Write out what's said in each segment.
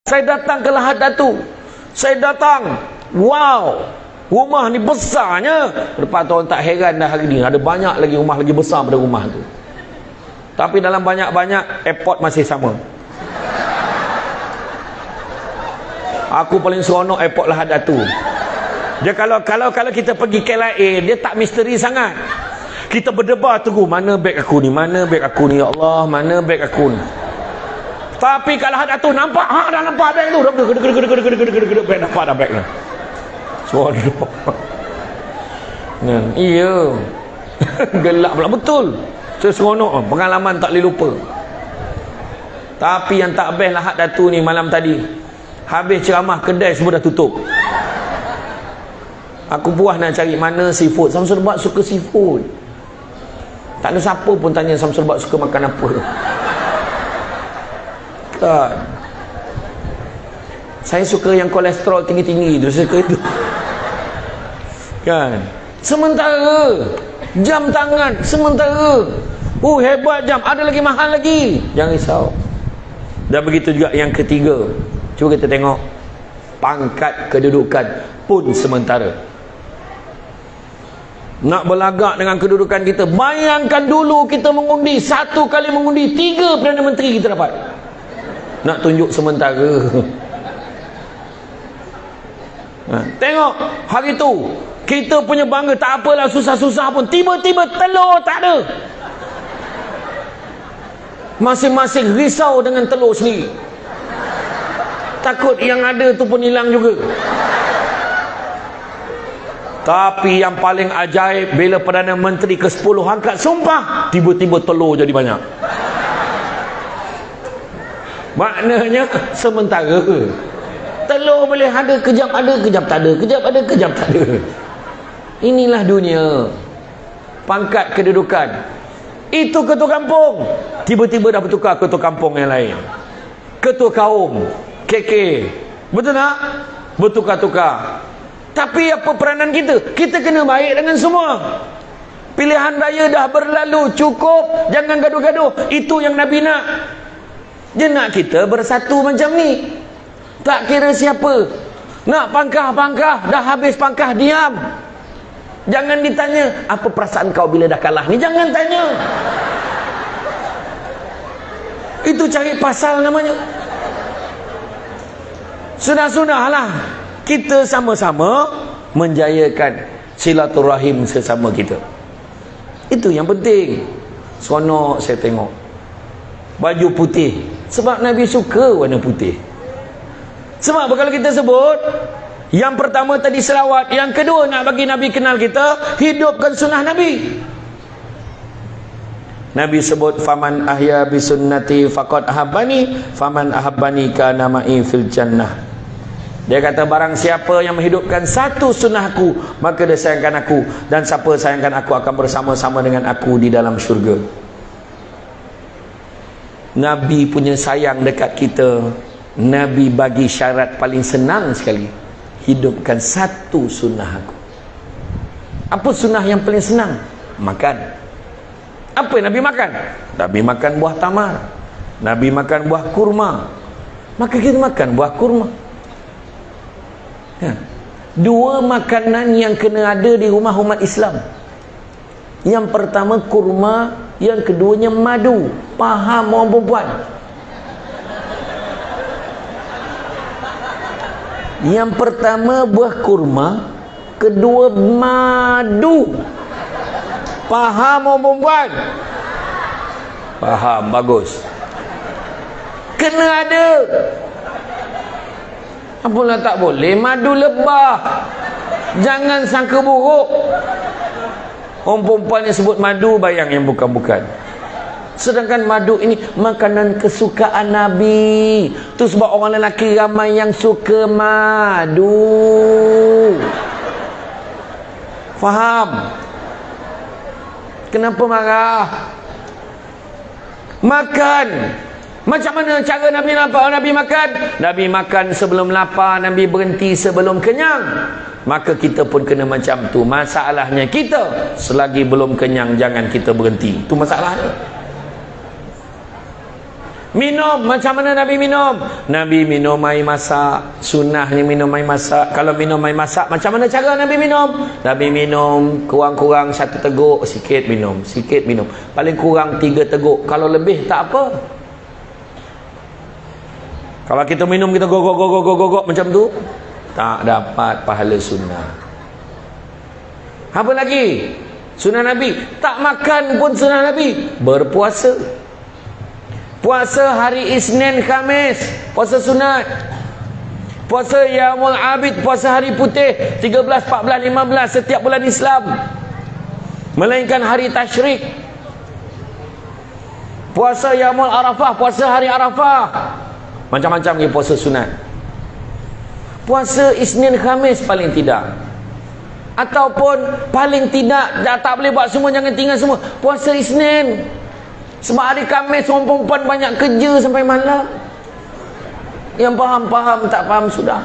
Saya datang ke Lahad Datu. Saya datang. Wow. Rumah ni besarnya. Lepas tu orang tak heran dah hari ni. Ada banyak lagi rumah lagi besar pada rumah tu. Tapi dalam banyak-banyak, airport masih sama. Aku paling seronok airport Lahad Datu. Dia kalau kita pergi KLIA, dia tak misteri sangat. Kita berdebar tunggu, mana beg aku ni? Mana beg aku ni? Ya Allah, mana beg aku ni? Tapi kalau ada tu nampak, dah nampak beg tu. Beg nampak dah beg dah. Seronok. Iya. Gelap pula betul. Saya seronok, pengalaman tak boleh lupa. Tapi yang tak best Lahad Datu ni malam tadi. Habis ceramah, kedai semua dah tutup. Aku puas nak cari mana seafood. Samsul Bak suka seafood. Tak ada siapa pun tanya Samsul Bak suka makan apa. Tak. Saya suka yang kolesterol tinggi-tinggi tu, saya suka itu. Kan? Sementara jam tangan, sementara hebat jam, ada lagi mahal lagi. Jangan risau. Dan begitu juga yang ketiga. Cuba kita tengok pangkat kedudukan pun sementara. Nak berlagak dengan kedudukan kita. Bayangkan dulu kita mengundi, satu kali mengundi 3 Perdana Menteri kita dapat. Nak tunjuk sementara. Tengok hari tu kita punya bangga, tak apalah susah-susah pun, tiba-tiba telur tak ada. Masing-masing risau dengan telur sendiri. Takut yang ada tu pun hilang juga. Tapi yang paling ajaib, bila Perdana Menteri ke-10 angkat sumpah, tiba-tiba telur jadi banyak. Maknanya sementara. Telur boleh ada, kejap tak ada, kejap ada, kejap tak ada. Inilah dunia. Pangkat kedudukan. Itu ketua kampung, tiba-tiba dah bertukar ketua kampung yang lain. Ketua kaum, KK. Betul tak? Bertukar-tukar. Tapi apa peranan kita? Kita kena baik dengan semua. Pilihan raya dah berlalu, cukup. Jangan gaduh-gaduh. Itu yang Nabi nak. Dia nak kita bersatu macam ni. Tak kira siapa. Nak pangkah-pangkah, dah habis pangkah, diam. Jangan ditanya, apa perasaan kau bila dah kalah ni? Jangan tanya. Itu cari pasal namanya. Sudah-sudahlah. Kita sama-sama menjayakan silaturahim sesama kita. Itu yang penting. Seronok saya tengok baju putih. Sebab Nabi suka warna putih. Sebab kalau kita sebut, yang pertama tadi selawat, yang kedua nak bagi Nabi kenal kita, hidupkan sunnah Nabi. Nabi sebut, faman ahya bi sunnati faqad ahabbani, faman ahabbani kana ma'i fil jannah. Dia kata barang siapa yang menghidupkan satu sunnahku, maka dia sayangkan aku, dan siapa sayangkan aku akan bersama-sama dengan aku di dalam syurga. Nabi punya sayang dekat kita. Nabi bagi syarat paling senang sekali. Hidupkan satu sunnah aku. Apa sunnah yang paling senang? Makan. Apa yang Nabi makan? Nabi makan buah tamar, Nabi makan buah kurma. Maka kita makan buah kurma. Ya. Dua makanan yang kena ada di rumah umat Islam. Yang pertama kurma, yang keduanya madu. Faham orang perempuan? Yang pertama buah kurma, kedua madu. Faham orang perempuan? Faham, bagus. Kena ada. Apalah tak boleh? Madu lebah. Jangan sangka buruk. Orang perempuan yang sebut madu, bayang yang bukan-bukan. Sedangkan madu ini makanan kesukaan Nabi. Tu sebab orang lelaki ramai yang suka madu. Faham? Kenapa marah? Makan. Macam mana cara Nabi nampak Nabi makan? Nabi makan sebelum lapar, Nabi berhenti sebelum kenyang. Maka kita pun kena macam tu. Masalahnya kita, selagi belum kenyang jangan kita berhenti. Itu masalahnya. Minum, macam mana Nabi minum? Nabi minum air masak. Sunnahnya minum air masak. Kalau minum air masak, macam mana cara Nabi minum? Nabi minum kurang-kurang 1 teguk, sikit minum, sikit minum. Paling kurang 3 teguk. Kalau lebih tak apa. Kalau kita minum, kita gogok macam tu, tak dapat pahala sunnah. Apa lagi? Sunnah Nabi. Tak makan pun sunnah Nabi. Berpuasa. Puasa hari Isnin, Khamis, puasa sunat. Puasa Yaumul Abid, puasa hari putih 13, 14, 15 setiap bulan Islam, melainkan hari tasyrik. Puasa Yaumul Arafah, puasa hari Arafah. Macam-macam ni puasa sunat. Puasa Isnin, Khamis paling tidak. Ataupun paling tidak, dah tak boleh buat semua, jangan tinggal semua. Puasa Isnin. Sebab hari Khamis orang perempuan banyak kerja sampai malam. Yang faham-faham, tak faham sudah.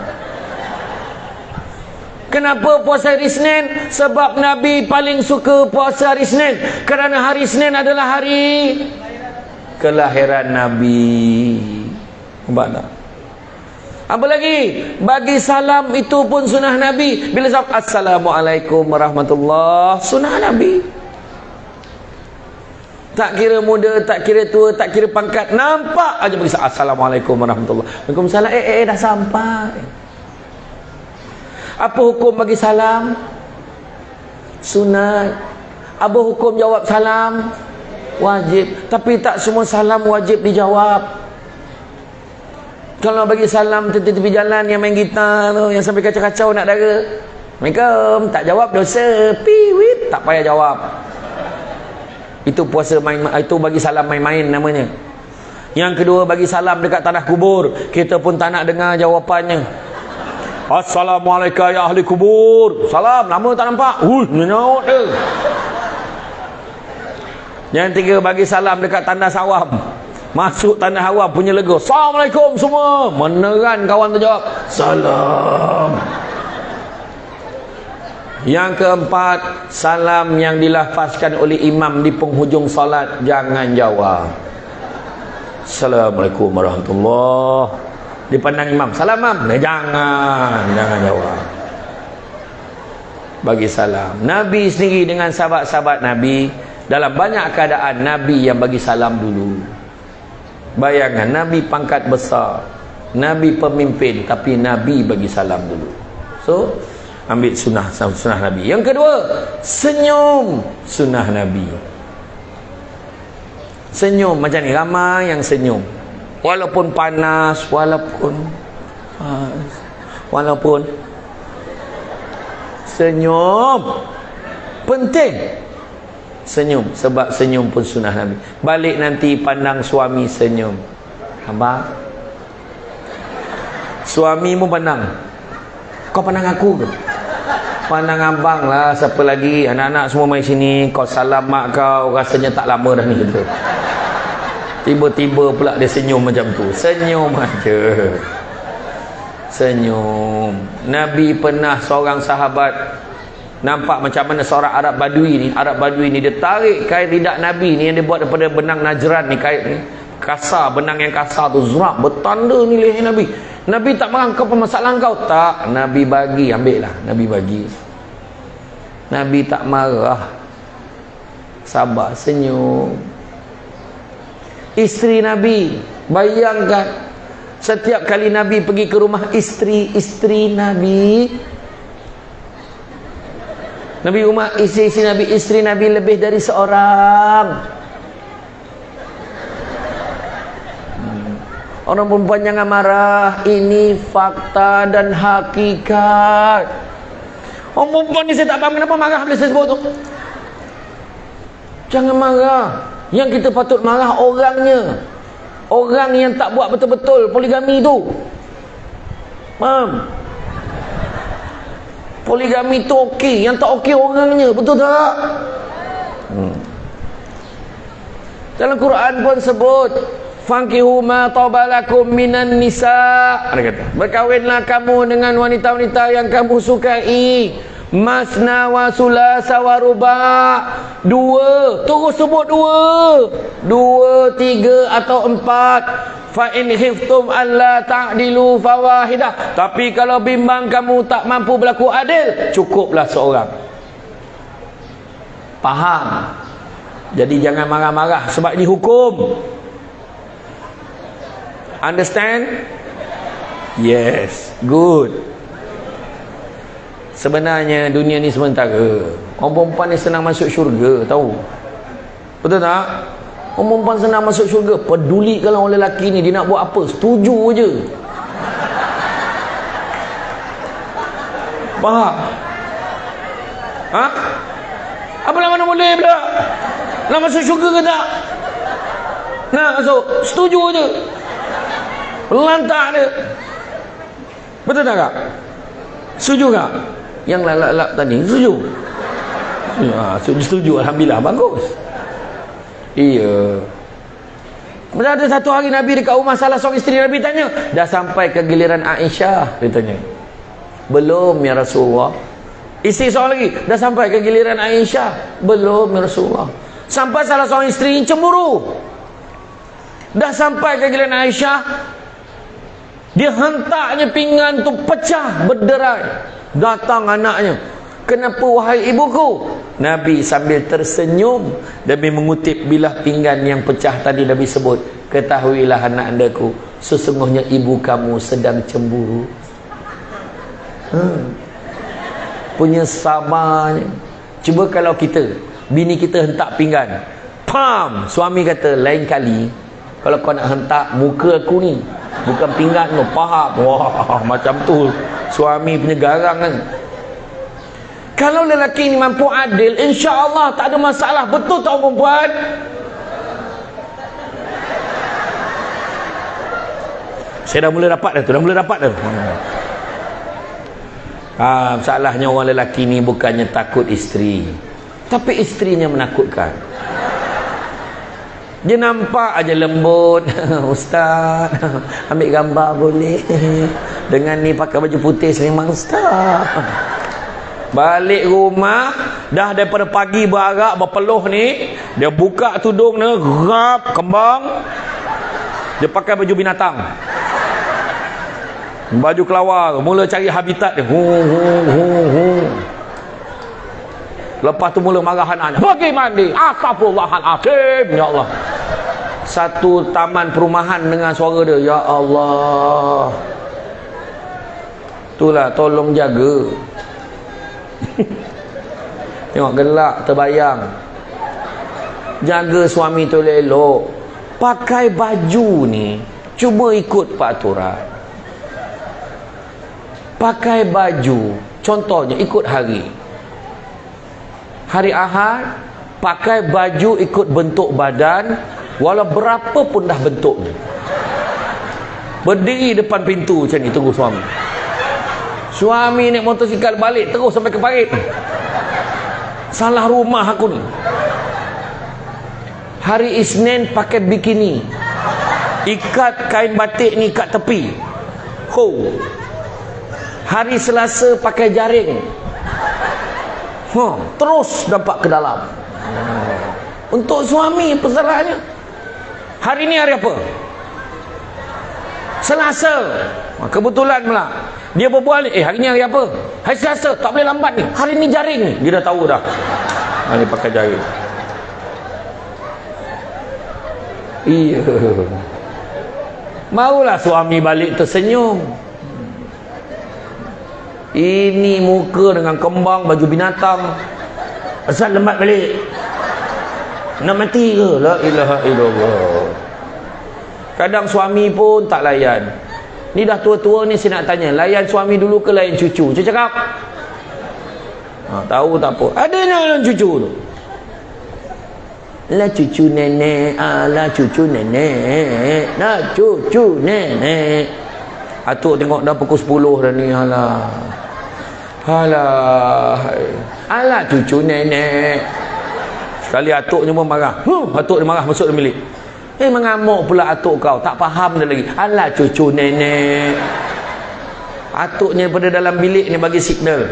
Kenapa puasa hari Isnin? Sebab Nabi paling suka puasa hari Isnin. Kerana hari Isnin adalah hari kelahiran Nabi. Nampak tak? Apa lagi? Bagi salam itu pun sunnah Nabi. Bila salam, Assalamualaikum warahmatullahi, sunnah Nabi. Tak kira muda, tak kira tua, tak kira pangkat, nampak aja bagi salam. Assalamualaikum warahmatullahi wabarakatuh. Waalaikumsalam. Dah sampai. Apa hukum bagi salam? Sunat. Apa hukum jawab salam? Wajib. Tapi tak semua salam wajib dijawab. Kalau bagi salam tepi-tepi jalan yang main gitar tu, yang sampai kacau-kacau nak dara, Assalamualaikum, tak jawab dosa, piwit, tak payah jawab. Itu puasa main, itu bagi salam main-main namanya. Yang kedua, bagi salam dekat tanah kubur, kita pun tak nak dengar jawapannya. Assalamualaikum ya ahli kubur. Salam, lama tak nampak. Menyaut dia. Yang tiga, bagi salam dekat tandas awam. Masuk tanah awam punya lega. Assalamualaikum semua. Meneran kawan tu jawab, salam. Yang keempat, salam yang dilafazkan oleh imam di penghujung solat, jangan jawab. Assalamualaikum warahmatullahi. Dipandang imam, salam mam, jangan jawab. Bagi salam. Nabi sendiri dengan sahabat-sahabat Nabi, dalam banyak keadaan Nabi yang bagi salam dulu. Bayangkan, Nabi pangkat besar, Nabi pemimpin, tapi Nabi bagi salam dulu. So ambil sunnah Nabi. Yang kedua, senyum, sunnah Nabi. Senyum macam ni, ramai yang senyum. Walaupun panas, walaupun senyum. Penting senyum, sebab senyum pun sunnah Nabi. Balik nanti pandang suami senyum. Abang, suamimu pandang, kau pandang aku ke? Pandang abang lah, siapa lagi, anak-anak semua main sini, kau salam mak kau, rasanya tak lama dah ni gitu. Tiba-tiba pula dia senyum macam tu. Senyum aja, senyum. Nabi pernah seorang sahabat nampak macam mana seorang Arab Badui ni dia tarik kait lidak Nabi ni yang dia buat daripada benang Najran ni, kait ni kasar, benang yang kasar tu, zurak bertanda ni leher Nabi. Nabi tak marah, kau apa masalah kau? Tak, Nabi bagi, ambil lah. Nabi bagi. Nabi tak marah, sabar, senyum. Isteri Nabi, bayangkan, setiap kali Nabi pergi ke rumah isteri Nabi, rumah isteri Nabi lebih dari seorang. Orang perempuan jangan marah, ini fakta dan hakikat. Orang perempuan ni saya tak faham kenapa marah bila saya sebut tu. Jangan marah. Yang kita patut marah orangnya. Orang yang tak buat betul-betul poligami tu. Faham? Poligami tu okey, yang tak okey orangnya, betul tak? Dalam Quran pun sebut, fankihu ma tabalakum minan nisa. Ada kata, berkahwinlah kamu dengan wanita-wanita yang kamu sukai. Masna wa sulasa wa ruba'. Dua, terus sebut dua. Dua, tiga atau empat. Fa in khiftum alla ta'dilu fawahidah. Tapi kalau bimbang kamu tak mampu berlaku adil, cukuplah seorang. Faham? Jadi jangan marah-marah sebab ini hukum. Understand? Yes, good. Sebenarnya dunia ni sementara. Orang perempuan ni senang masuk syurga, tahu? Betul tak? Orang perempuan senang masuk syurga. Peduli kalau orang lelaki ni dia nak buat apa, setuju je. Faham? Ha? Apalah mana boleh pula? Nak masuk syurga ke tak? Nak masuk, setuju je. Lantak dia. Betul tak? Setuju tak? Yang lalap-lalap tadi setuju? Ya, setuju. Alhamdulillah, bagus. Iya. Ada satu hari Nabi dekat rumah salah seorang isteri Nabi tanya, dah sampai ke giliran Aisyah? Dia tanya. Belum ya Rasulullah. Isteri seorang lagi, dah sampai ke giliran Aisyah? Belum ya Rasulullah. Sampai salah seorang isteri cemburu. Dah sampai ke giliran Aisyah, dia hentaknya pinggan tu pecah berderai. Datang anaknya, kenapa wahai ibuku? Nabi sambil tersenyum demi mengutip bilah pinggan yang pecah tadi Nabi sebut, ketahuilah anak andaku, sesungguhnya ibu kamu sedang cemburu. Punya sabarnya. Cuba kalau kita, bini kita hentak pinggan, pam, suami kata lain kali kalau kau nak hentak muka aku ni, bukan pinggan tu, faham? Wah, macam tu suami punya garang kan. Kalau lelaki ni mampu adil, insya-Allah tak ada masalah. Betul tak perempuan? Saya dah mula dapat dah tu, masalahnya orang lelaki ni bukannya takut isteri, tapi isterinya menakutkan. Dia nampak aja lembut. Ustaz, ambil gambar boleh? Dengan ni pakai baju putih memang ustaz. Balik rumah, dah daripada pagi berarak berpeluh ni, dia buka tudung dia, rap kembang. Dia pakai baju binatang. Baju kelawar, mula cari habitat dia. Lepas tu mula marah anaknya, pergi mandi. Astagfirullahaladzim. Ya Allah. Satu taman perumahan dengan suara dia, ya Allah. Itulah, tolong jaga. Tengok gelak terbayang. Jaga suami tu elok. Pakai baju ni, cuba ikut peraturan. Pakai baju, contohnya ikut hari. Hari Ahad, pakai baju ikut bentuk badan, walau berapa pun dah bentuknya. Berdiri depan pintu macam ni, tunggu suami. Suami naik motosikal balik terus sampai ke parit. Salah rumah aku ni. Hari Isnin pakai bikini, ikat kain batik ni kat tepi. Hari Selasa pakai jaring, terus dampak ke dalam. Untuk suami peserahnya, hari ni hari apa? Selasa. Kebetulan pula dia berbual ni, hari ni hari apa? Hari Selasa, tak boleh lambat ni. Hari ni jaring ni. Dia dah tahu dah. Hari ni pakai jaring. Iya. Maulah suami balik tersenyum. Ini muka dengan kembang, baju binatang. Asal lembat balik. Nak mati ke? La ilaha illallah. Kadang suami pun tak layan. Ni dah tua-tua ni, saya nak tanya, layan suami dulu ke layan cucu? Cucu cakap tahu tak apa. Adanya layan cucu tu. Lah cucu nenek, lah cucu nenek, lah cucu nenek. Atuk tengok dah pukul 10 dah ni. Alah cucu nenek. Sekali atuknya pun marah. Atuk dia marah masuk dalam bilik. Mengamuk pula atuk kau, tak faham dah lagi. Alah cucu nenek. Atuknya pada dalam bilik ni bagi signal.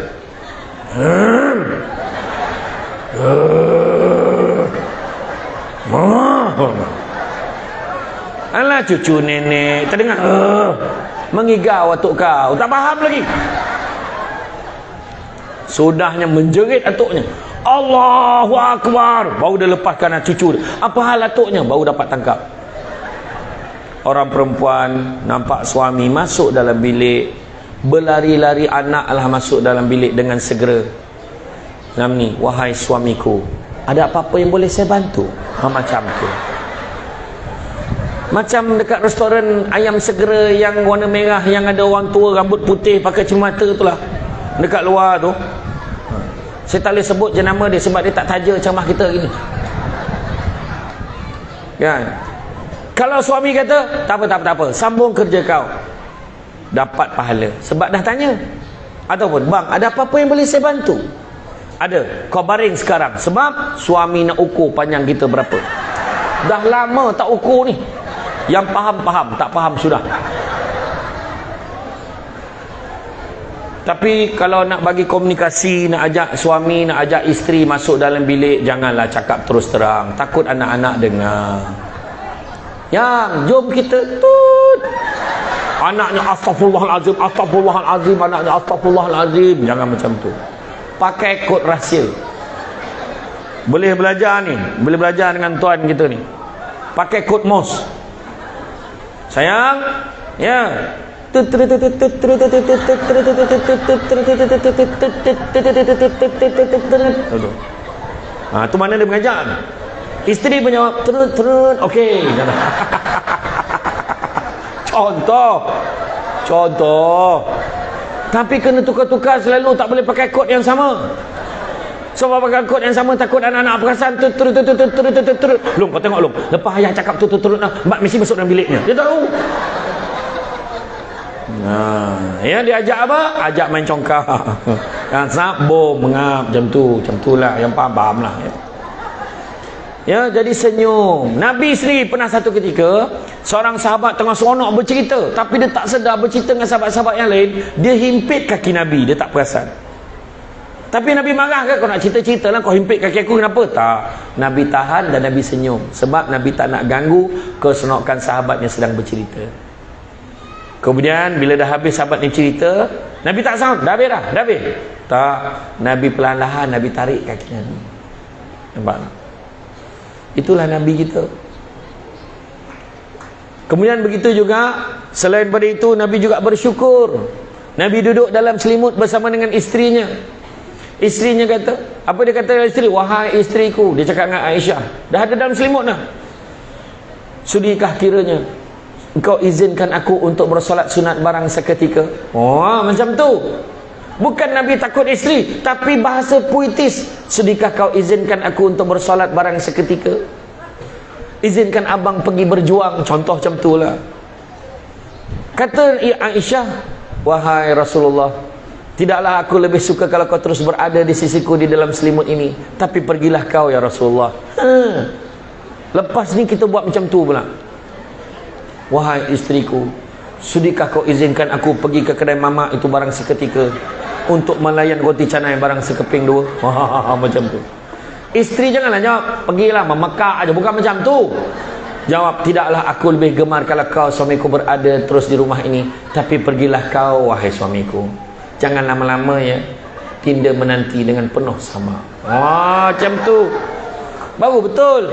Alah cucu nenek terdengar mengigau atuk kau, tak faham lagi. Sudahnya menjerit atuknya, Allahu Akbar, baru dia lepaskan cucu dia. Apa hal atuknya? Baru dapat tangkap. Orang perempuan nampak suami masuk dalam bilik, berlari-lari anaklah masuk dalam bilik dengan segera. Namni, wahai suamiku, ada apa-apa yang boleh saya bantu? Macam tu. Macam dekat restoran ayam segera yang warna merah, yang ada orang tua rambut putih pakai cermata tu lah, dekat luar tu. Saya tak boleh sebut je nama dia sebab dia tak taja ceramah kita gini. Kan? Kalau suami kata, tak apa, sambung kerja kau, dapat pahala sebab dah tanya. Ataupun, bang, ada apa-apa yang boleh saya bantu? Ada, kau baring sekarang sebab suami nak ukur panjang kita berapa. Dah lama tak ukur ni. Yang faham, tak faham sudah. Tapi kalau nak bagi komunikasi, nak ajak suami, nak ajak isteri masuk dalam bilik, janganlah cakap terus terang, takut anak-anak dengar. Yang jom kita tut, anaknya astagfirullahalazim, astagfirullahalazim, anaknya astagfirullahalazim. Jangan macam tu. Pakai kod rahsia. Boleh belajar ni, boleh belajar dengan tuan kita ni. Pakai kod MOS. Sayang, ya. Tu mana dia mengajar. Isteri menjawab terus. Okey. Contoh. Tapi kena tukar-tukar selalu, tak boleh pakai kod yang sama. Sebab pakai kod yang sama takut anak-anak perasan terus. Long, kau tengok Long, lepas ayah cakap terus mak mesti masuk dalam biliknya. Dia tahu. Ya dia ajak apa? Ajak main congkak. Yang sabo mengap macam tu lah, yang faham lah. Ya, jadi senyum. Nabi sendiri pernah satu ketika seorang sahabat tengah seronok bercerita, tapi dia tak sedar bercerita dengan sahabat-sahabat yang lain, dia himpit kaki Nabi, dia tak perasan. Tapi Nabi marah kan, kau nak cerita-cerita lah, kau himpit kaki aku, kenapa? Tak. Nabi tahan dan Nabi senyum. Sebab Nabi tak nak ganggu keseronokan sahabatnya sedang bercerita. Kemudian bila dah habis sahabat ni cerita, Nabi tak sahut, dah habis. Tak. Nabi perlahan-lahan, Nabi tarik kaki Nabi. Nampak tak? Itulah Nabi kita. Kemudian begitu juga, selain pada itu, Nabi juga bersyukur. Nabi duduk dalam selimut bersama dengan isterinya. Isterinya kata, apa dia kata dengan isteri? Wahai isteriku, dia cakap dengan Aisyah, dah ada dalam selimut dah. Sudikah kiranya engkau izinkan aku untuk bersolat sunat barang seketika? Macam tu. Bukan Nabi takut isteri, tapi bahasa puitis. Sudikah kau izinkan aku untuk bersolat barang seketika? Izinkan abang pergi berjuang. Contoh macam tu lah. Kata Aisyah, wahai Rasulullah, tidaklah aku lebih suka kalau kau terus berada di sisiku di dalam selimut ini, tapi pergilah kau ya Rasulullah. Lepas ni kita buat macam tu pula. Wahai isteriku, sudikah kau izinkan aku pergi ke kedai mamak itu barang seketika untuk melayan roti canai barang sekeping 2? Macam tu. Isteri janganlah jawab, pergilah memekak aja, bukan macam tu. Jawab, tidaklah aku lebih gemar kalau kau suamiku berada terus di rumah ini, tapi pergilah kau wahai suamiku. Jangan lama-lama ya, tinda menanti dengan penuh sama. Macam tu baru betul.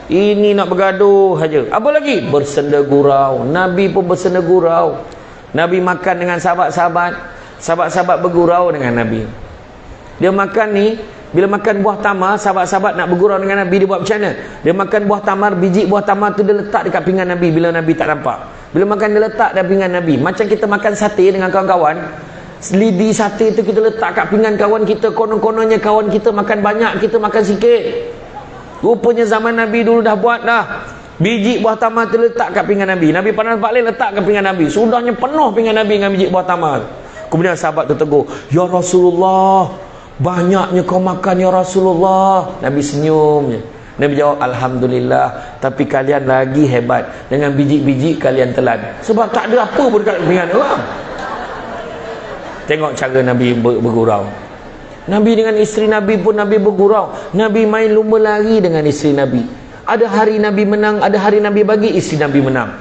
Ini nak bergaduh saja. Apa lagi? Bersenda gurau. Nabi pun bersenda gurau. Nabi makan dengan sahabat-sahabat, sahabat-sahabat bergurau dengan Nabi. Dia makan ni, bila makan buah tamar, sahabat-sahabat nak bergurau dengan Nabi, dia buat macam mana? Dia makan buah tamar, biji buah tamar tu dia letak dekat pinggan Nabi bila Nabi tak nampak. Bila makan dia letak dekat pinggan Nabi. Macam kita makan sate dengan kawan-kawan, lidi sate tu kita letak kat pinggan kawan kita, konon-kononnya kawan kita makan banyak, kita makan sikit. Rupanya zaman Nabi dulu dah buat dah. Biji buah tamar tu letak kat pinggan Nabi. Nabi panas balik letak kat pinggan Nabi. Sudahnya penuh pinggan Nabi dengan biji buah tamar. Kemudian sahabat tu tegur, ya Rasulullah, banyaknya kau makan ya Rasulullah. Nabi senyum je. Nabi jawab, alhamdulillah, tapi kalian lagi hebat. Dengan biji-biji kalian telan. Sebab tak ada apa pun dekat pinggan orang. Tengok cara Nabi bergurau. Nabi dengan isteri Nabi pun Nabi bergurau. Nabi main lumba lari dengan isteri Nabi. Ada hari Nabi menang, ada hari Nabi bagi, isteri Nabi menang.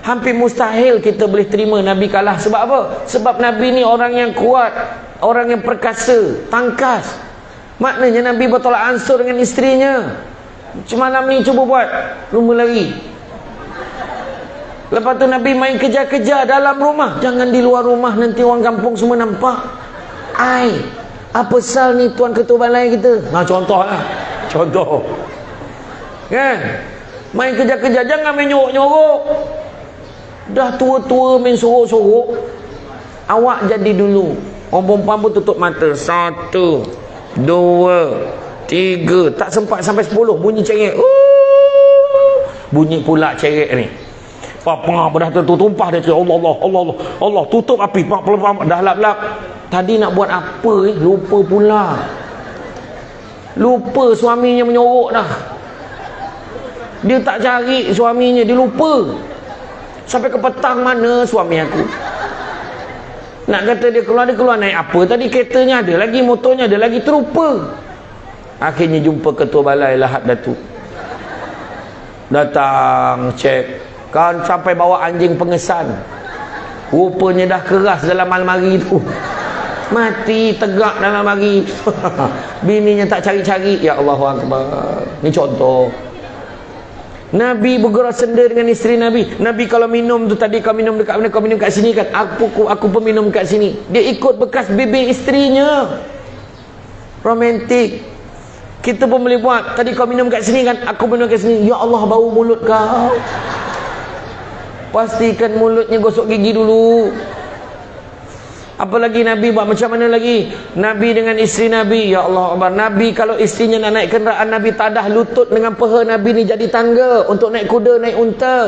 Hampir mustahil kita boleh terima Nabi kalah. Sebab apa? Sebab Nabi ni orang yang kuat, orang yang perkasa, tangkas. Maknanya Nabi bertolak ansur dengan isterinya. Malam ni cuba buat lumba lari. Lepas tu Nabi main kejar-kejar dalam rumah. Jangan di luar rumah, nanti orang kampung semua nampak. Apa sal ni tuan ketua balai kita? Contoh lah. Contoh. Kan? Main kejar-kejar, jangan main nyorok-nyorok. Dah tua-tua main sorok-sorok. Awak jadi dulu. Orang perempuan pun tutup mata. 1, 2, 3. Tak sempat sampai 10. Bunyi ceret. Bunyi pula ceret ni. Papa dah tumpah dia cakap Allah tutup api dah lap-lap. Tadi nak buat apa lupa pula. Lupa suaminya menyorok dah. Dia tak cari suaminya, dia lupa. Sampai ke petang mana suami aku. Nak kata dia keluar naik apa tadi, keretanya ada lagi, motornya ada lagi, terlupa. Akhirnya jumpa ketua balai Lahad Datuk. Datang cek. Kan sampai bawa anjing pengesan. Rupanya dah keras dalam almari tu. Mati tegak dalam almari. Bininya tak cari-cari. Ya Allahu Akbar. Ni contoh. Nabi bergerak senda dengan isteri Nabi. Nabi kalau minum tu tadi, kau minum dekat mana, kau minum kat sini kan. Aku pun minum kat sini. Dia ikut bekas bibir isterinya. Romantik. Kita pun boleh buat. Tadi kau minum kat sini kan, aku minum kat sini. Ya Allah, bau mulut kau. Pastikan mulutnya gosok gigi dulu. Apalagi Nabi buat macam mana lagi? Nabi dengan isteri Nabi. Ya Allah Akbar. Nabi kalau isterinya nak naik kenderaan, Nabi tadah lutut dengan peha Nabi ni jadi tangga untuk naik kuda, naik unta.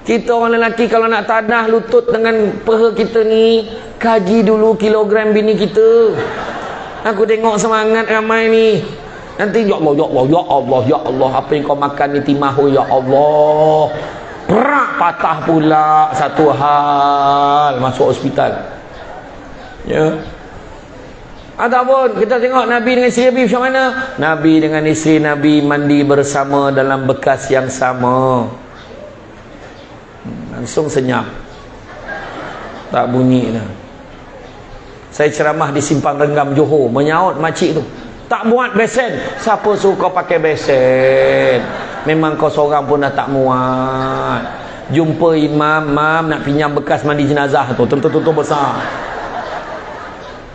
Kita orang lelaki kalau nak tadah lutut dengan peha kita ni, kaji dulu kilogram bini kita. Aku tengok semangat ramai ni. Nanti ya Allah, ya Allah, ya Allah, ya Allah, apa yang kau makan ni timahu, ya Allah. Perak patah pula satu hal, masuk hospital. Ya. Ataupun kita tengok Nabi dengan isteri Nabi macam mana? Nabi dengan isteri Nabi mandi bersama dalam bekas yang sama. Langsung senyap. Tak bunyi dah. Saya ceramah di Simpang Renggam Johor, menyaut makcik tu. Tak muat besen. Siapa suruh kau pakai besen? Memang kau seorang pun dah tak muat. Jumpa imam, mam nak pinjam bekas mandi jenazah tu, tentu-tentu besar.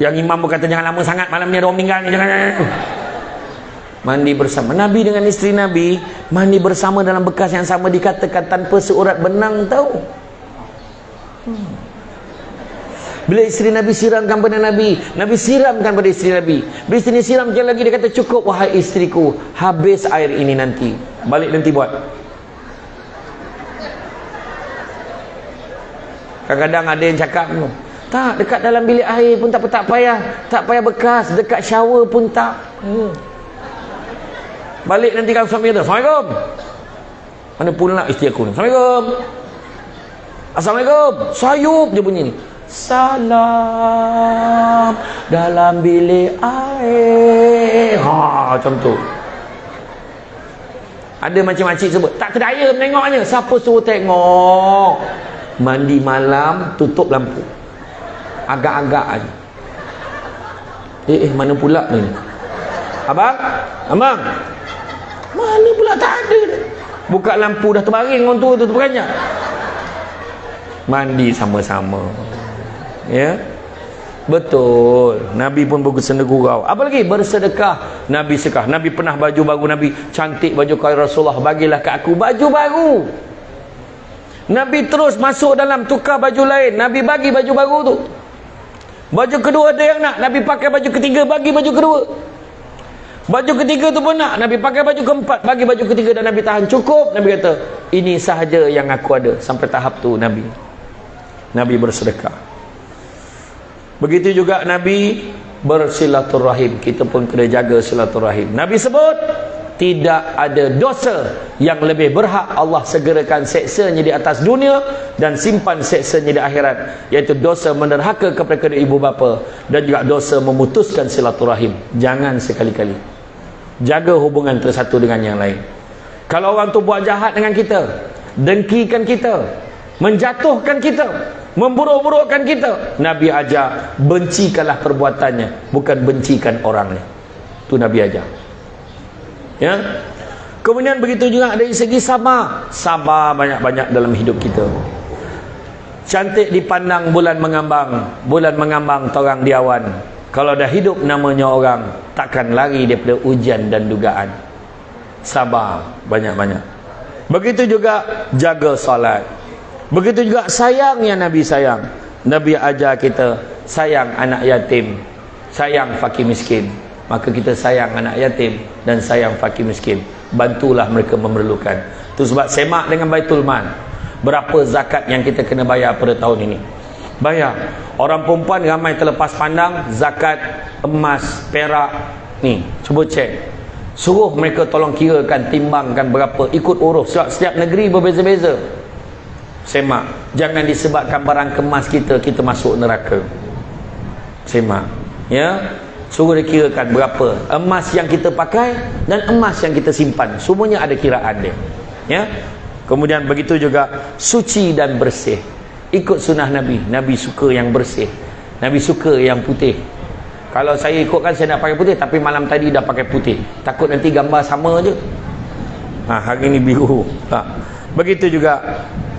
Yang imam berkata jangan lama sangat, malam ni ada orang meninggal ni, jangan. Mandi bersama. Nabi dengan isteri Nabi mandi bersama dalam bekas yang sama, dikatakan tanpa seurat benang tahu. Bila isteri Nabi siramkan pada Nabi, Nabi siramkan pada isteri Nabi. Bila isteri siramkan lagi, dia kata cukup wahai isteriku, habis air ini nanti. Balik nanti buat. Kadang-kadang ada yang cakap, tak, dekat dalam bilik air pun tak payah. Tak payah bekas, dekat shower pun tak. Balik nanti kalau suami kata, Assalamualaikum. Mana pula isteri aku ni? Assalamualaikum. Assalamualaikum. Sayup dia bunyi ni. Salam dalam bilik air. Macam tu. Ada macam-macam sebut. Tak kedaya menengoknya. Siapa suruh tengok? Mandi malam, tutup lampu. Agak-agak aja. Mana pula ni? Abang? Abang? Mana pula tak ada? Buka lampu dah terbaring orang tu terperanjat. Mandi sama-sama. Ya, betul. Nabi pun bersenda gurau. Apa lagi? Bersedekah. Nabi sedekah. Nabi pernah baju baru Nabi. Cantik baju kau Rasulullah, bagilah ke aku baju baru. Nabi terus masuk dalam tukar baju lain. Nabi bagi baju baru tu. Baju kedua ada yang nak, Nabi pakai baju ketiga, bagi baju kedua. Baju ketiga tu pun nak, Nabi pakai baju keempat, bagi baju ketiga, dan Nabi tahan. Cukup, Nabi kata, ini sahaja yang aku ada. Sampai tahap tu Nabi bersedekah. Begitu juga Nabi bersilaturahim. Kita pun kena jaga silaturahim. Nabi sebut tidak ada dosa yang lebih berhak Allah segerakan seksanya di atas dunia dan simpan seksanya di akhirat, iaitu dosa menderhaka kepada kedua ibu bapa dan juga dosa memutuskan silaturahim. Jangan sekali-kali. Jaga hubungan tersatu dengan yang lain. Kalau orang tu buat jahat dengan kita, dengkikan kita, menjatuhkan kita, memburuk-burukkan kita, Nabi ajar bencikanlah perbuatannya, bukan bencikan orangnya. Itu Nabi ajar. Ya. Kemudian begitu juga dari segi sabar. Sabar banyak-banyak dalam hidup kita. Cantik dipandang bulan mengambang, bulan mengambang torang di awan. Kalau dah hidup namanya orang, takkan lari daripada ujian dan dugaan. Sabar banyak-banyak. Begitu juga jaga solat. Begitu juga sayang yang Nabi sayang. Nabi ajar kita sayang anak yatim, sayang fakir miskin. Maka kita sayang anak yatim dan sayang fakir miskin. Bantulah mereka memerlukan. Itu sebab semak dengan Baitul Mal. Berapa zakat yang kita kena bayar pada tahun ini? Bayar. Orang perempuan ramai terlepas pandang zakat emas, perak. Ni, cuba cek. Suruh mereka tolong kirakan, timbangkan berapa, ikut urus. Sebab setiap negeri berbeza-beza. Semak. Jangan disebabkan barang kemas kita masuk neraka. Semak. Ya. Suruh dikirakan berapa emas yang kita pakai dan emas yang kita simpan. Semuanya ada kiraan dia. Ya. Kemudian begitu juga suci dan bersih. Ikut sunnah Nabi. Nabi suka yang bersih. Nabi suka yang putih. Kalau saya ikutkan, saya nak pakai putih, tapi malam tadi dah pakai putih. Takut nanti gambar sama je. Hari ni biru. Begitu juga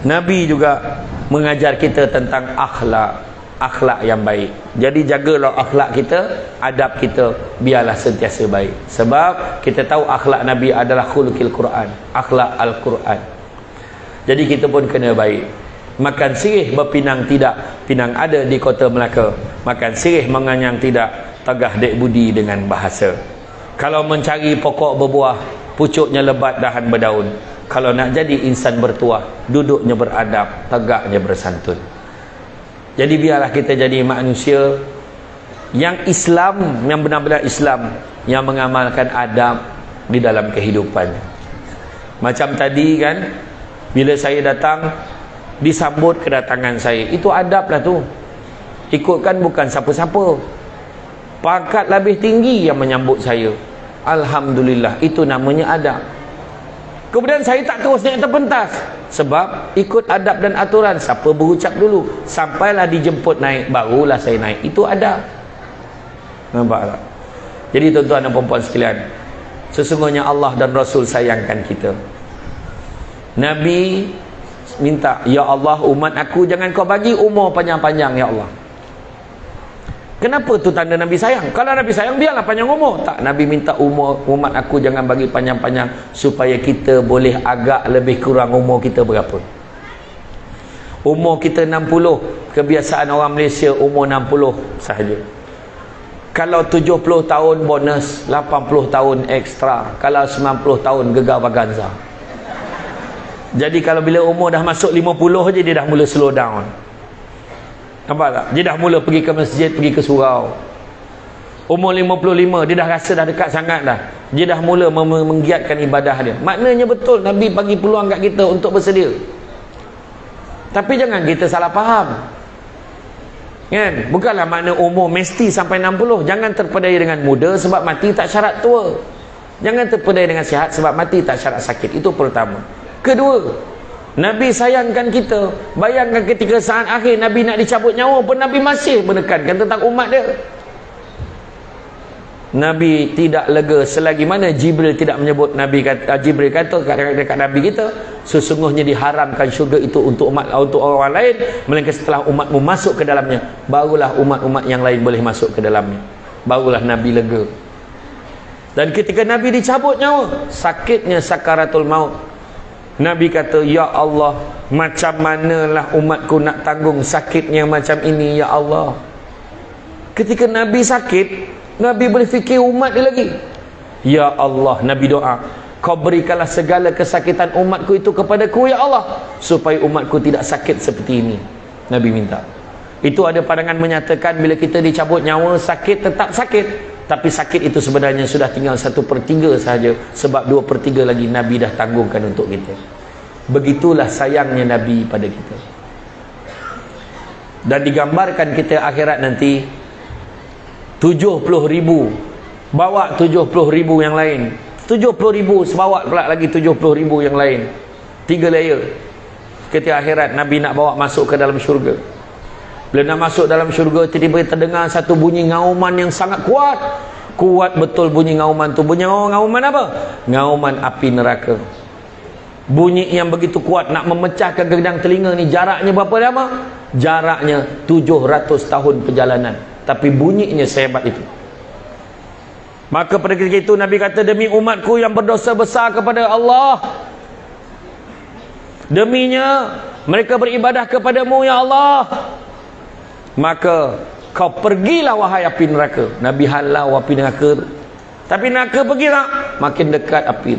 Nabi juga mengajar kita tentang akhlak. Akhlak yang baik. Jadi jagalah akhlak kita, adab kita, biarlah sentiasa baik. Sebab kita tahu akhlak Nabi adalah khuluqil Quran, akhlak Al-Quran. Jadi kita pun kena baik. Makan sirih berpinang tidak, pinang ada di kota Melaka. Makan sirih menganyang tidak, tegah dek budi dengan bahasa. Kalau mencari pokok berbuah, pucuknya lebat, dahan berdaun. Kalau nak jadi insan bertuah, duduknya beradab, tegaknya bersantun. Jadi biarlah kita jadi manusia yang Islam, yang benar-benar Islam, yang mengamalkan adab di dalam kehidupan. Macam tadi kan, bila saya datang, disambut kedatangan saya. Itu adab lah tu. Ikutkan bukan siapa-siapa. Pangkat lebih tinggi yang menyambut saya. Alhamdulillah, itu namanya adab. Kemudian saya tak terus naik terpentas. Sebab ikut adab dan aturan. Siapa berucap dulu, sampailah dijemput naik, barulah saya naik. Itu adab. Nampak tak? Jadi tuan-tuan dan perempuan sekalian, sesungguhnya Allah dan Rasul sayangkan kita. Nabi minta, ya Allah, umat aku jangan kau bagi umur panjang-panjang, ya Allah. Kenapa tu tanda Nabi sayang? Kalau Nabi sayang, biarlah panjang umur. Tak, Nabi minta umur umat aku jangan bagi panjang-panjang, supaya kita boleh agak lebih kurang umur kita berapa. Umur kita 60, kebiasaan orang Malaysia umur 60 sahaja. Kalau 70 tahun bonus, 80 tahun ekstra. Kalau 90 tahun gegar vaganza. Jadi kalau bila umur dah masuk 50 je, dia dah mula slow down. Nampak tak? Dia dah mula pergi ke masjid, pergi ke surau. Umur 55, dia dah rasa dah dekat sangat dah. Dia dah mula menggiatkan ibadah dia. Maknanya betul, Nabi bagi peluang kat kita untuk bersedia. Tapi jangan kita salah faham. Kan? Bukanlah makna umur mesti sampai 60. Jangan terpedaya dengan muda sebab mati tak syarat tua. Jangan terpedaya dengan sihat sebab mati tak syarat sakit. Itu pertama. Kedua, Nabi sayangkan kita. Bayangkan ketika saat akhir Nabi nak dicabut nyawa pun Nabi masih menekankan tentang umat dia. Nabi tidak lega selagi mana Jibril tidak menyebut. Jibril kata dekat Nabi kita, sesungguhnya diharamkan syurga itu untuk umat, untuk orang lain, melainkan setelah umatmu masuk ke dalamnya, barulah umat-umat yang lain boleh masuk ke dalamnya. Barulah Nabi lega. Dan ketika Nabi dicabut nyawa, sakitnya sakaratul maut, Nabi kata, ya Allah, macam manalah umatku nak tanggung sakitnya macam ini, ya Allah. Ketika Nabi sakit, Nabi boleh fikir umat dia lagi. Ya Allah, Nabi doa, kau berikanlah segala kesakitan umatku itu kepadaku, ya Allah, supaya umatku tidak sakit seperti ini. Nabi minta. Itu ada pandangan menyatakan bila kita dicabut nyawa, sakit tetap sakit. Tapi sakit itu sebenarnya sudah tinggal 1/3 sahaja, sebab 2/3 lagi Nabi dah tanggungkan untuk kita. Begitulah sayangnya Nabi pada kita. Dan digambarkan kita akhirat nanti 70,000 bawa 70,000 yang lain, 70,000 bawa pula lagi 70,000 yang lain, 3 layer. Ketika akhirat Nabi nak bawa masuk ke dalam syurga. Bila nak masuk dalam syurga, tiba-tiba terdengar satu bunyi ngauman yang sangat kuat. Kuat betul bunyi ngauman tu. Bunyi ngauman apa? Ngauman api neraka. Bunyi yang begitu kuat nak memecahkan gendang telinga ni. Jaraknya berapa lama? Jaraknya 700 tahun perjalanan. Tapi bunyinya sehebat itu. Maka pada ketika itu Nabi kata, demi umatku yang berdosa besar kepada Allah, deminya mereka beribadah kepadamu ya Allah, maka kau pergilah wahai api neraka. Nabi halau api neraka. Tapi neraka pergi tak? Makin dekat api.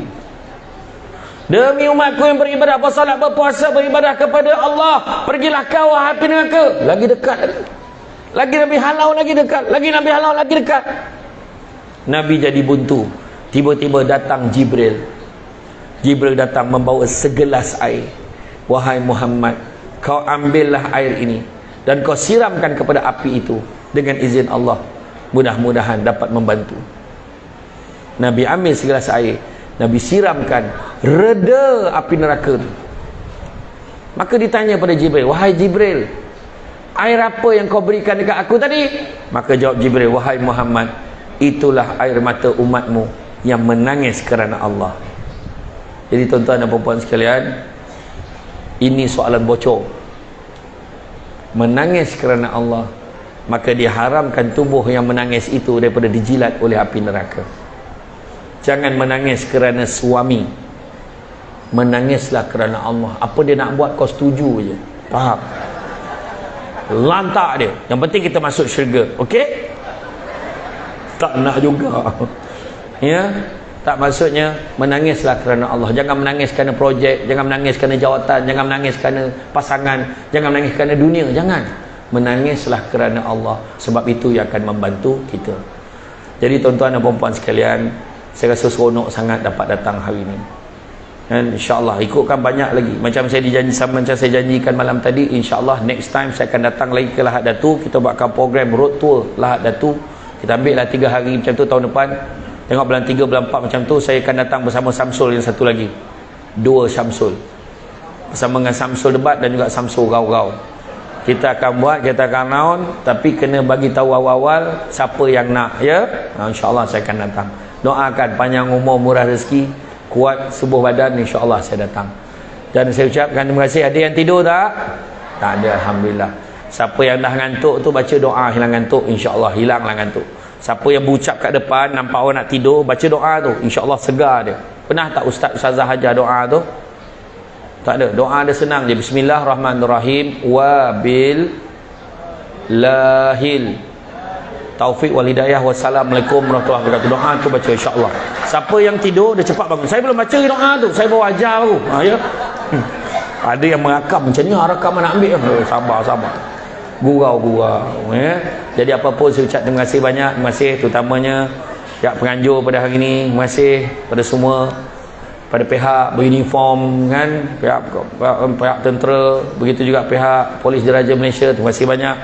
Demi umatku yang beribadah, bersolat, berpuasa, beribadah kepada Allah, pergilah kau wahai api neraka. Lagi dekat lagi Nabi halau, lagi dekat. Lagi Nabi halau, lagi dekat. Nabi jadi buntu. Tiba-tiba datang Jibril. Jibril datang membawa segelas air. Wahai Muhammad, kau ambillah air ini dan kau siramkan kepada api itu dengan izin Allah. Mudah-mudahan dapat membantu. Nabi ambil segelas air, Nabi siramkan, reda api neraka itu. Maka ditanya pada Jibril, wahai Jibril, air apa yang kau berikan dekat aku tadi? Maka jawab Jibril, wahai Muhammad, itulah air mata umatmu yang menangis kerana Allah. Jadi tuan-tuan dan puan-puan sekalian, ini soalan bocor. Menangis kerana Allah, maka diharamkan tubuh yang menangis itu daripada dijilat oleh api neraka. Jangan menangis kerana suami, menangislah kerana Allah. Apa dia nak buat kau setuju je. Faham? Lantak dia. Yang penting kita masuk syurga. Okey? Tak nak juga. Ya? Tak, maksudnya menangislah kerana Allah. Jangan menangis kerana projek, jangan menangis kerana jawatan, jangan menangis kerana pasangan, jangan menangis kerana dunia. Jangan. Menangislah kerana Allah, sebab itu yang akan membantu kita. Jadi tuan-tuan dan puan-puan sekalian, saya rasa seronok sangat dapat datang hari ini. Dan insya-Allah ikutkan banyak lagi. Macam saya janjikan malam tadi, insya-Allah next time saya akan datang lagi ke Lahad Datu. Kita buatkan program road tour Lahad Datu. Kita ambil lah 3 hari macam tu tahun depan. Tengok bulan 3, bulan 4 macam tu, saya akan datang bersama Samsul yang satu lagi. 2 Samsul. Bersama dengan Samsul Debat dan juga Samsul Rau-Rau. Kita akan buat, kita akan round, tapi kena bagi tahu awal-awal siapa yang nak, ya. InsyaAllah saya akan datang. Doakan panjang umur, murah rezeki, kuat subuh badan, insyaAllah saya datang. Dan saya ucapkan terima kasih. Ada yang tidur tak? Tak ada, alhamdulillah. Siapa yang dah ngantuk tu baca doa hilang ngantuk, insya-Allah hilanglah ngantuk. Siapa yang berucap kat depan nampak orang nak tidur, baca doa tu, insya-Allah segar dia. Pernah tak ustazah ajar doa tu? Tak ada. Doa dia senang je. Bismillahirrahmanirrahim. Wabil lahil taufik wal hidayah. Wassalamualaikum warahmatullahi wabarakatuh. Doa tu baca insya-Allah. Siapa yang tidur dia cepat bangun. Saya belum baca doa tu, saya baru ajar baru. Ya. Ada yang merakam macam ni, rakam nak ambil. Sabar. Gurau ya. Jadi apa pun saya ucap terima kasih banyak. Terima kasih terutamanya pihak penganjur pada hari ini. Terima kasih pada semua, pada pihak beruniform kan, pihak tentera, begitu juga pihak Polis Diraja Malaysia. Terima kasih banyak.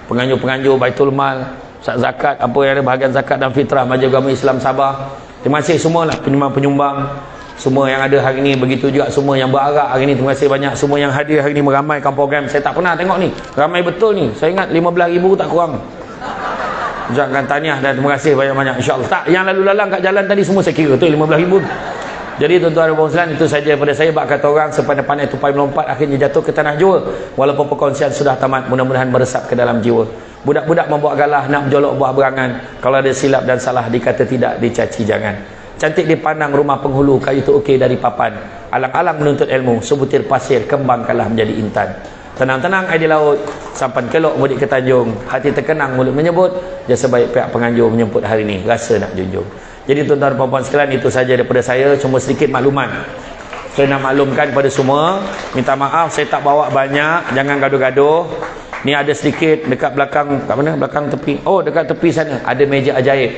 Penganjur-penganjur Baitul Mal, zakat, apa yang ada bahagian zakat dan fitrah Majlis Agama Islam Sabah. Terima kasih semualah penyumbang-penyumbang semua yang ada hari ini, begitu juga semua yang berarak hari ini. Terima kasih banyak semua yang hadir hari ini meramaikan program. Saya tak pernah tengok ni, ramai betul ni. Saya ingat 15,000 tak kurang. Ucapkan tahniah dan terima kasih banyak-banyak, insya-Allah. Tak, yang lalu lalang kat jalan tadi semua saya kira tu 15,000. Jadi tuan-tuan dan puan-puan, itu saja daripada saya. Bak kata orang, sepandai-pandai tupai melompat akhirnya jatuh ke tanah jua. Walaupun perkongsian sudah tamat, mudah-mudahan meresap ke dalam jiwa. Budak-budak membuat galah nak menjolok buah berangan. Kalau ada silap dan salah dikata tidak, dicaci jangan. Cantik dipandang rumah penghulu, kayu tu okey dari papan. Alang-alang menuntut ilmu, sebutir pasir kembangkanlah menjadi intan. Tenang-tenang air di laut, sampan kelok mudik ke Tanjung. Hati terkenang mulut menyebut, jasa baik pihak penganjur menyemput hari ini, rasa nak junjung. Jadi tuan-tuan dan puan-puan sekalian, itu saja daripada saya. Cuma sedikit makluman. Saya nak maklumkan pada semua, minta maaf saya tak bawa banyak, jangan gaduh-gaduh. Ni ada sedikit dekat belakang, kat mana? Belakang tepi. Oh, dekat tepi sana ada meja ajaib.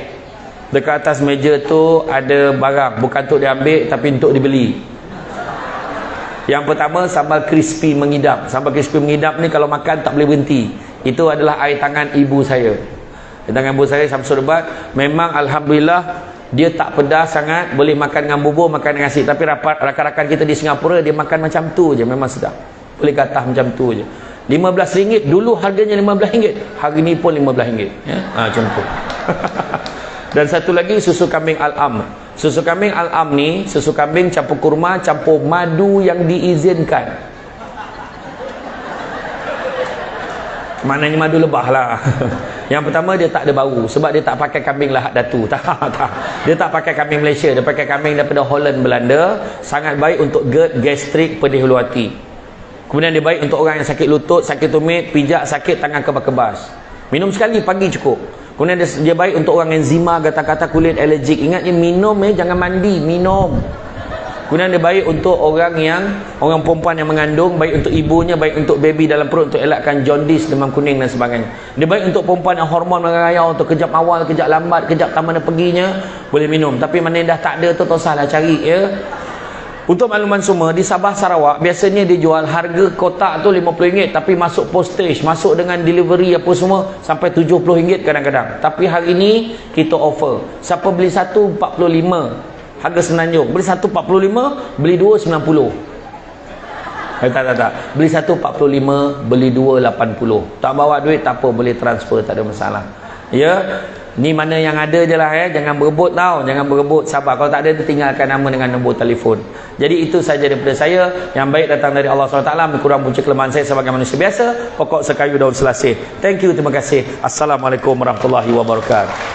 Dekat atas meja tu ada barang, bukan untuk diambil tapi untuk dibeli. Yang pertama, sambal crispy mengidap. Sambal crispy mengidap ni kalau makan tak boleh berhenti. Itu adalah air tangan ibu saya. Air tangan ibu saya Samsul Debat. Memang alhamdulillah dia tak pedas sangat, boleh makan dengan bubur, makan dengan nasi. Tapi rakan-rakan kita di Singapura dia makan macam tu je, memang sedap. Boleh gatah macam tu je. RM15, dulu harganya RM15, hari ni pun RM15 ya? Macam tu. Dan satu lagi susu kambing Al-Am. Susu kambing Al-Am ni, susu kambing campur kurma, campur madu yang diizinkan. Maknanya madu lebah lah. Yang pertama, dia tak ada bau, sebab dia tak pakai kambing Lahad Datu. Tak. Dia tak pakai kambing Malaysia, dia pakai kambing daripada Holland, Belanda. Sangat baik untuk GERD, gastrik, pedih hulu hati. Kemudian dia baik untuk orang yang sakit lutut, sakit tumit, pijak, sakit tangan kebas-kebas. Minum sekali pagi cukup. Kemudian dia baik untuk orang enzima, gatal-gatal kulit, alergik. Ingatnya minum jangan mandi, minum. Kemudian dia baik untuk orang perempuan yang mengandung, baik untuk ibunya, baik untuk baby dalam perut, untuk elakkan jaundice, demam kuning dan sebagainya. Dia baik untuk perempuan yang hormon merayau, untuk kejap awal, kejap lambat, kejap tak mana perginya, boleh minum. Tapi mana dah tak ada tu, tak usahlah cari ya. Untuk makluman semua, di Sabah Sarawak biasanya dia jual harga kotak tu RM50, tapi masuk postage, masuk dengan delivery apa semua sampai RM70 kadang-kadang. Tapi hari ni kita offer, siapa beli satu RM45 harga Semenanjung, beli satu RM45, beli dua RM90. Tak. Beli satu RM45, beli dua RM80. Tak bawa duit tak apa, boleh transfer, tak ada masalah. Ya. Ni mana yang ada je lah ya. Jangan berebut tau. Jangan berebut, sabar. Kalau tak ada, tinggalkan nama dengan nombor telefon. Jadi itu saja daripada saya. Yang baik datang dari Allah SWT. Kurang punca kelemahan saya sebagai manusia biasa. Pokok sekayu daun selasih. Thank you, terima kasih. Assalamualaikum warahmatullahi wabarakatuh.